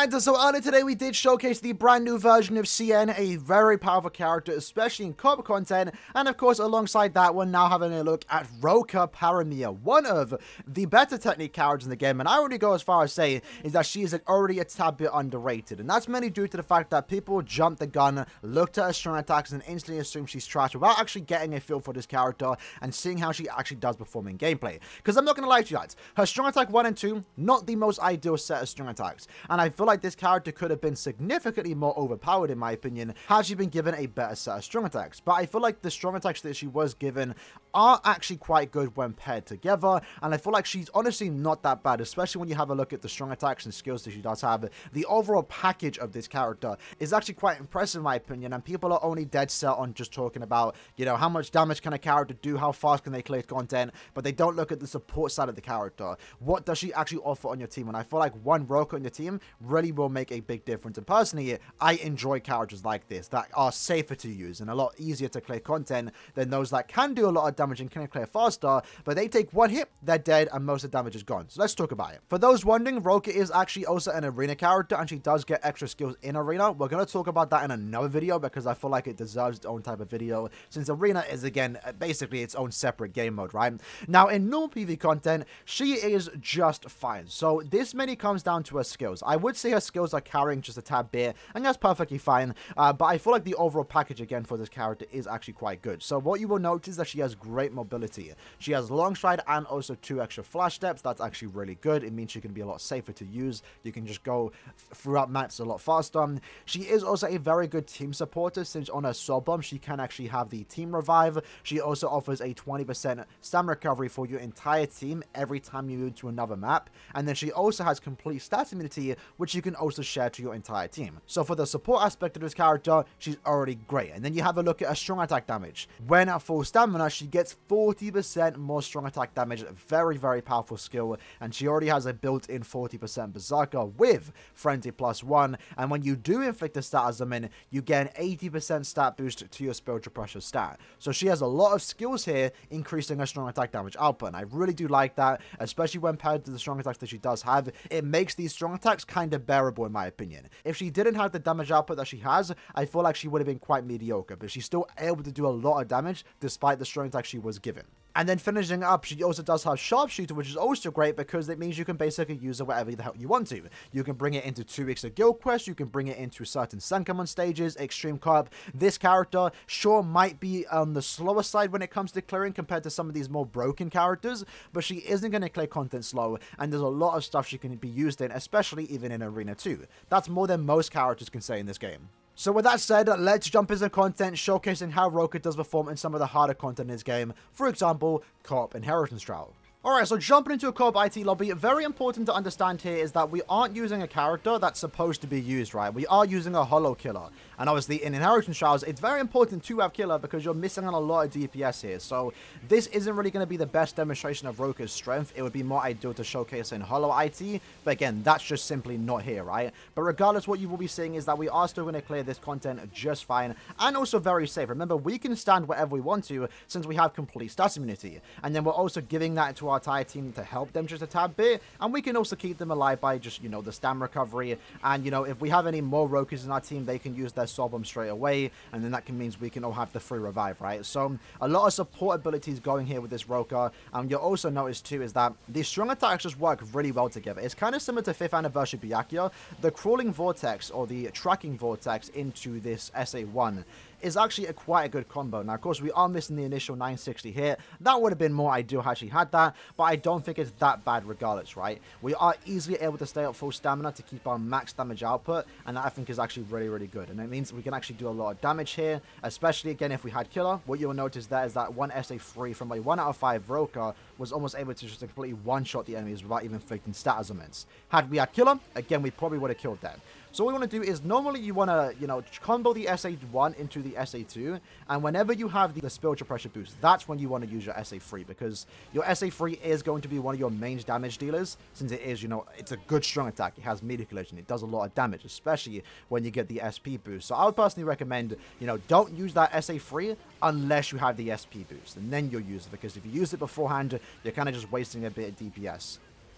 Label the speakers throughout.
Speaker 1: And so earlier today we did showcase the brand new version of CN, a very powerful character, especially in co-op content, and of course alongside that we're now having a look at Roka Paramia, one of the better technique characters in the game, and I already go as far as saying is that she is already a tad bit underrated, and that's mainly due to the fact that people jumped the gun, looked at her strong attacks and instantly assumed she's trash without actually getting a feel for this character and seeing how she actually does perform in gameplay. Because I'm not going to lie to you guys, her strong attack 1 and 2, not the most ideal set of strong attacks, and I feel like this character could have been significantly more overpowered in my opinion had she been given a better set of strong attacks. But I feel like the strong attacks that she was given are actually quite good when paired together, and I feel like she's honestly not that bad, especially when you have a look at the strong attacks and skills that she does have. The overall package of this character is actually quite impressive in my opinion, and people are only dead set on just talking about, you know, how much damage can a character do, how fast can they clear content, but they don't look at the support side of the character. What does she actually offer on your team? And I feel like one Roka on your team really will make a big difference, and personally I enjoy characters like this that are safer to use and a lot easier to clear content than those that can do a lot of damage and can clear faster, but they take one hit, they're dead, and most of the damage is gone. So let's talk about it. For those wondering, Roka is actually also an arena character, and she does get extra skills in arena. We're going to talk about that in another video because I feel like it deserves its own type of video, since arena is again basically its own separate game mode, right? Now in normal PvP content, she is just fine. So this mainly comes down to her skills. I would say her skills are carrying just a tad bit, and that's perfectly fine, but I feel like the overall package again for this character is actually quite good. So what you will notice is that she has great mobility. She has long stride and also 2 extra flash steps. That's actually really good. It means she can be a lot safer to use. You can just go throughout maps a lot faster. She is also a very good team supporter, since on her soul bomb she can actually have the team revive. She also offers a 20% stamina recovery for your entire team every time you move to another map, and then she also has complete stat immunity, which you can also share to your entire team. So for the support aspect of this character, she's already great. And then you have a look at her strong attack damage. When at full stamina, she gets 40% more strong attack damage. Very, very powerful skill, and she already has a built-in 40% berserker with frenzy +1, and when you do inflict a stat as a min, you get an 80% stat boost to your spiritual pressure stat. So she has a lot of skills here increasing her strong attack damage output, and I really do like that, especially when paired to the strong attacks that she does have. It makes these strong attacks kind of bearable in my opinion. If she didn't have the damage output that she has, I feel like she would have been quite mediocre, but she's still able to do a lot of damage despite the strong attack she was given. And then finishing up, she also does have Sharpshooter, which is also great because it means you can basically use it whatever the hell you want to. You can bring it into 2 weeks of guild quests, you can bring it into certain Senkaman stages, extreme co-op. This character sure might be on the slower side when it comes to clearing compared to some of these more broken characters, but she isn't going to clear content slow, and there's a lot of stuff she can be used in, especially even in Arena 2. That's more than most characters can say in this game. So with that said, let's jump into content showcasing how Roka does perform in some of the harder content in this game, for example, co-op Inheritance Trial. Alright, so jumping into a co-op IT lobby, very important to understand here is that we aren't using a character that's supposed to be used, right? We are using a holo killer. And obviously in Inheritance Trials, it's very important to have killer because you're missing on a lot of DPS here. So this isn't really going to be the best demonstration of Roka's strength. It would be more ideal to showcase in holo IT, but again, that's just simply not here, right? But regardless, what you will be seeing is that we are still going to clear this content just fine and also very safe. Remember, we can stand wherever we want to since we have complete stat immunity. And then we're also giving that to our entire team to help them just a tad bit, and we can also keep them alive by just, you know, the stam recovery. And, you know, if we have any more Rokas in our team, they can use their soul bomb straight away, and then that means we can all have the free revive, right? So a lot of support abilities going here with this Roka. You'll also notice too is that the strong attacks just work really well together. It's kind of similar to 5th anniversary Byakuya. The crawling vortex or the tracking vortex into this SA1 is actually quite a good combo. Now, of course, we are missing the initial 960 hit. That would have been more ideal had she had that, but I don't think it's that bad regardless, right? We are easily able to stay at full stamina to keep our max damage output, and that I think is actually really, really good. And it means we can actually do a lot of damage here, especially, again, if we had killer. What you'll notice there is that one SA3 from a 1 out of 5 Roka was almost able to just completely one-shot the enemies without even inflicting stat ailments. Had we had killer, again, we probably would have killed them. So what we want to do is normally you want to, you know, combo the SA1 into the SA2, and whenever you have the spiritual pressure boost, that's when you want to use your SA3, because your SA3 is going to be one of your main damage dealers, since it is, you know, it's a good strong attack. It has media collision. It does a lot of damage, especially when you get the SP boost. So I would personally recommend, you know, don't use that SA3 unless you have the SP boost, and then you'll use it, because if you use it beforehand, you're kind of just wasting a bit of DPS.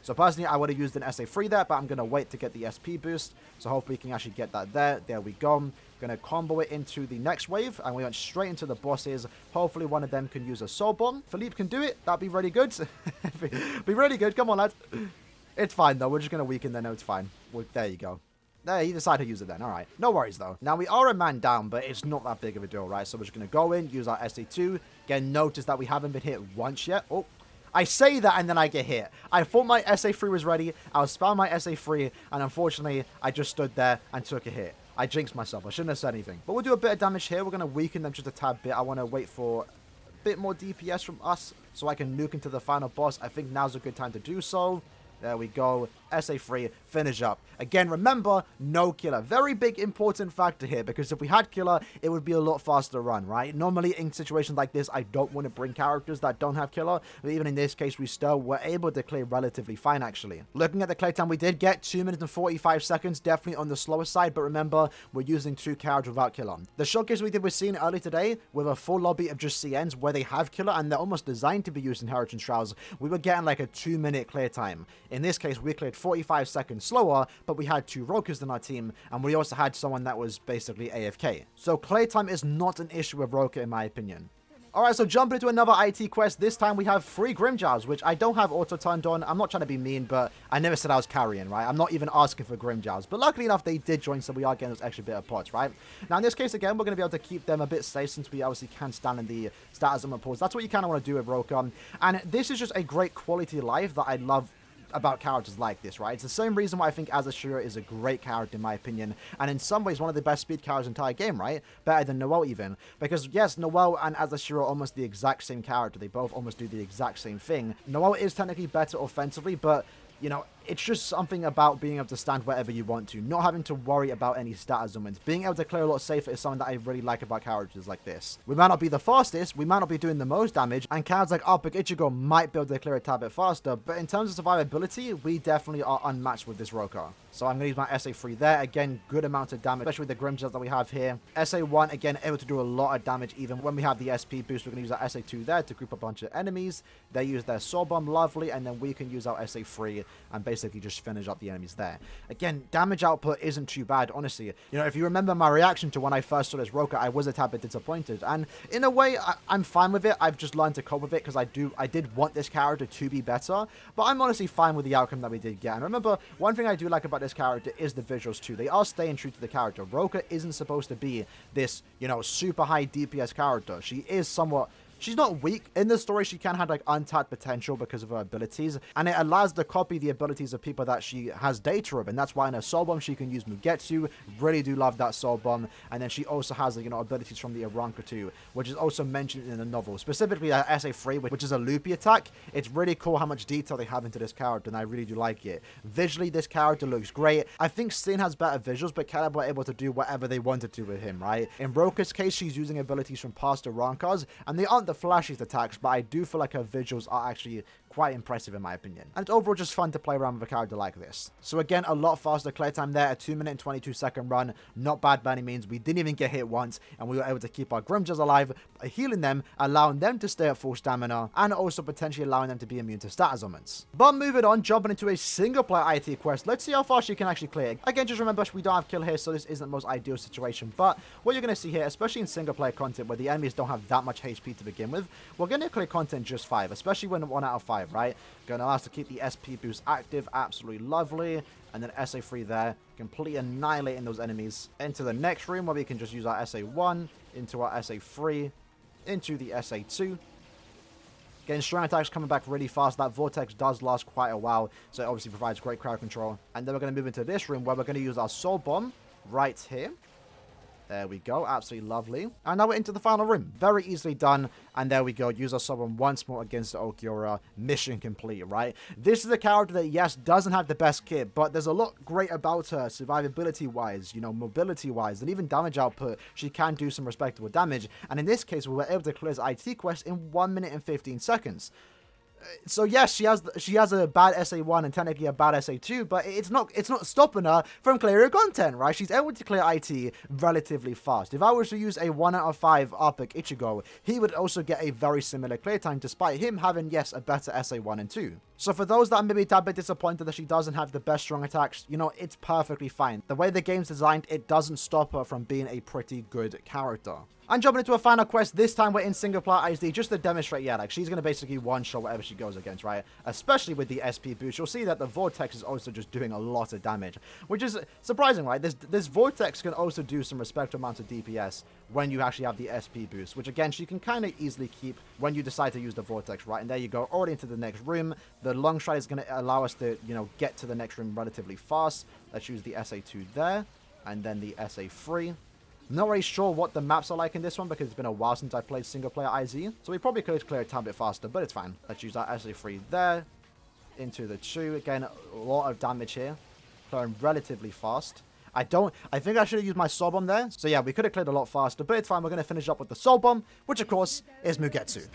Speaker 1: So personally, I would have used an SA3 there, but I'm going to wait to get the SP boost. So hopefully we can actually get that there. There we go. Going to combo it into the next wave, and we went straight into the bosses. Hopefully one of them can use a soul bomb. Philippe can do it. That'd be really good. Be really good. Come on, lads. It's fine, though. We're just going to weaken them. No, it's fine. Well, there you go. There, he decided to use it then. All right. No worries, though. Now, we are a man down, but it's not that big of a deal, right? So we're just going to go in, use our SA2. Again, notice that we haven't been hit once yet. Oh, I say that and then I get hit. I thought my SA3 was ready. I was spam my SA3, and unfortunately, I just stood there and took a hit. I jinxed myself. I shouldn't have said anything. But we'll do a bit of damage here. We're going to weaken them just a tad bit. I want to wait for a bit more DPS from us so I can nuke into the final boss. I think now's a good time to do so. There we go. SA3, finish up. Again, remember, no killer. Very big important factor here, because if we had killer, it would be a lot faster run, right? Normally, in situations like this, I don't want to bring characters that don't have killer, but even in this case, we still were able to clear relatively fine, actually. Looking at the clear time we did get, 2 minutes and 45 seconds, definitely on the slower side, but remember, we're using 2 characters without killer. The showcase we did with Scene early today, with a full lobby of just CNs where they have killer, and they're almost designed to be used in Inheritance Shrouds, we were getting like a 2-minute clear time. In this case, we cleared 45 seconds slower, but we had 2 Rokers in our team, and we also had someone that was basically AFK. So clear time is not an issue with Roker, in my opinion. Alright, so jumping into another IT quest. This time we have 3 Grimjars, which I don't have auto turned on. I'm not trying to be mean, but I never said I was carrying, right? I'm not even asking for Grimjars. But luckily enough, they did join, so we are getting those extra bit of pots, right? Now, in this case, again, we're going to be able to keep them a bit safe, since we obviously can stand in the status and pools. That's what you kind of want to do with Roker. And this is just a great quality of life that I love about characters like this, right? It's the same reason why I think Azashura is a great character, in my opinion, and in some ways one of the best speed characters in the entire game, right? Better than Noelle even. Because yes, Noelle and Azashura are almost the exact same character. They both almost do the exact same thing. Noelle is technically better offensively, but you know, it's just something about being able to stand wherever you want to, not having to worry about any status augments. Being able to clear a lot safer is something that I really like about characters like this. We might not be the fastest, we might not be doing the most damage, and characters like Arpic Ichigo might be able to clear a tad bit faster, but in terms of survivability, we definitely are unmatched with this Roker. So I'm going to use my SA3 there. Again, good amount of damage, especially with the Grimjars that we have here. SA1, again, able to do a lot of damage even when we have the SP boost. We're going to use our SA2 there to group a bunch of enemies. They use their Soul Bomb, lovely, and then we can use our SA3 and basically just finish up the enemies there. Again, damage output isn't too bad, honestly. You know, if you remember my reaction to when I first saw this Roker, I was a tad bit disappointed. And in a way, I'm fine with it. I've just learned to cope with it because I did want this character to be better. But I'm honestly fine with the outcome that we did get. And remember, one thing I do like about this character is the visuals too. They are staying true to the character. Roker isn't supposed to be this, you know, super high DPS character. She is somewhat... She's not weak. In the story, she can have like untapped potential because of her abilities, and it allows to copy the abilities of people that she has data of, and that's why in her Soul Bomb she can use Mugetsu. Really do love that Soul Bomb. And then she also has, you know, abilities from the Aranka too, which is also mentioned in the novel, specifically her SA3, which is a loopy attack. It's really cool how much detail they have into this character, and I really do like it. Visually, this character looks great. I think Sin has better visuals, but Caleb were able to do whatever they wanted to with him, right? In Roker's case, she's using abilities from past Arankas, and they aren't the flashiest attacks, but I do feel like her visuals are actually quite impressive in my opinion. And it's overall just fun to play around with a character like this. So again, a lot faster clear time there, a 2 minute and 22 second run. Not bad by any means. We didn't even get hit once, and we were able to keep our Grimjars alive, healing them, allowing them to stay at full stamina, and also potentially allowing them to be immune to status augments. But moving on, jumping into a single player IT quest. Let's see how fast you can actually clear. Again, just remember, we don't have kill here, so this isn't the most ideal situation. But what you're going to see here, especially in single player content where the enemies don't have that much HP to begin with, we're going to clear content just 5, especially when 1 out of 5, right? Going to allow us to keep the SP boost active, absolutely lovely. And then SA3 there, completely annihilating those enemies. Into the next room where we can just use our SA1, into our SA3, into the SA2. Getting strong attacks coming back really fast. That Vortex does last quite a while, so it obviously provides great crowd control. And then we're going to move into this room where we're going to use our Soul Bomb right here. There we go. Absolutely lovely. And now we're into the final room. Very easily done. And there we go. Use our Soul Bomb once more against the Ulquiorra. Mission complete, right? This is a character that, yes, doesn't have the best kit, but there's a lot great about her survivability-wise, you know, mobility-wise, and even damage output. She can do some respectable damage. And in this case, we were able to clear this IT quest in 1 minute and 15 seconds. So yes, she has a bad SA1 and technically a bad SA2, but it's not stopping her from clearing content, right? She's able to clear IT relatively fast. If I was to use a 1 out of 5 Arpic Ichigo, he would also get a very similar clear time, despite him having, yes, a better SA1 and 2. So for those that are maybe a bit disappointed that she doesn't have the best strong attacks, you know, it's perfectly fine. The way the game's designed, it doesn't stop her from being a pretty good character. And jumping into a final quest, this time we're in single player ISD, just to demonstrate, yeah, like, she's going to basically one-shot whatever she goes against, right? Especially with the SP boost, you'll see that the Vortex is also just doing a lot of damage, which is surprising, right? This Vortex can also do some respectable amount of DPS when you actually have the SP boost, which again, she can kind of easily keep when you decide to use the Vortex, right? And there you go, already into the next room. The long stride is going to allow us to, you know, get to the next room relatively fast. Let's use the SA2 there, and then the SA3. Not really sure what the maps are like in this one because it's been a while since I played single player IZ. So we probably could clear a tad bit faster, but it's fine. Let's use that SA3 there. Into the 2. Again, a lot of damage here. Clearing relatively fast. I think I should have used my Soul Bomb there. So yeah, we could have cleared a lot faster, but it's fine. We're going to finish up with the Soul Bomb, which of course is Mugetsu.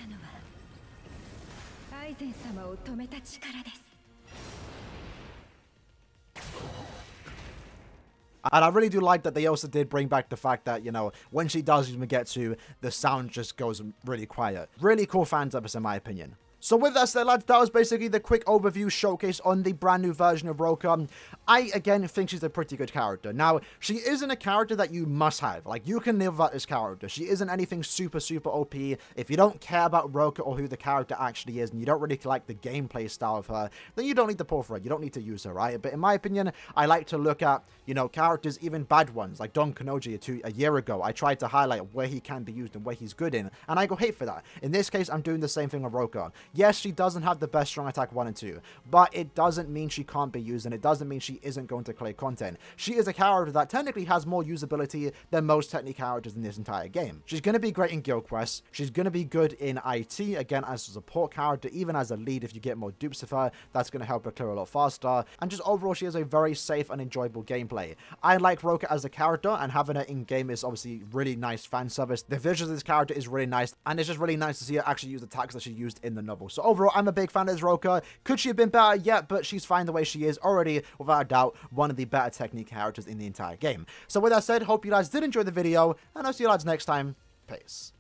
Speaker 1: And I really do like that they also did bring back the fact that, you know, when she does use Mugetsu, the sound just goes really quiet. Really cool fan service in my opinion. So with that said, lads, that was basically the quick overview showcase on the brand new version of Roka. I, again, think she's a pretty good character. Now, she isn't a character that you must have. Like, you can live without this character. She isn't anything super, super OP. If you don't care about Roka or who the character actually is, and you don't really like the gameplay style of her, then you don't need to pull for her. You don't need to use her, right? But in my opinion, I like to look at, you know, characters, even bad ones, like Don Kanoji a year ago. I tried to highlight where he can be used and where he's good in, and I go hate for that. In this case, I'm doing the same thing with Roka. Yes, she doesn't have the best strong attack 1 and 2, but it doesn't mean she can't be used, and it doesn't mean she isn't going to clear content. She is a character that technically has more usability than most technical characters in this entire game. She's going to be great in guild quests. She's going to be good in IT, again, as a support character, even as a lead. If you get more dupes of her, that's going to help her clear a lot faster. And just overall, she has a very safe and enjoyable gameplay. I like Roka as a character, and having her in-game is obviously really nice fan service. The visuals of this character is really nice, and it's just really nice to see her actually use attacks that she used in the novel. So overall, I'm a big fan of this Roka. Could she have been better? Yeah, but she's fine the way she is. Already, without a doubt, one of the better technique characters in the entire game. So with that said, hope you guys did enjoy the video, and I'll see you lads next time. Peace.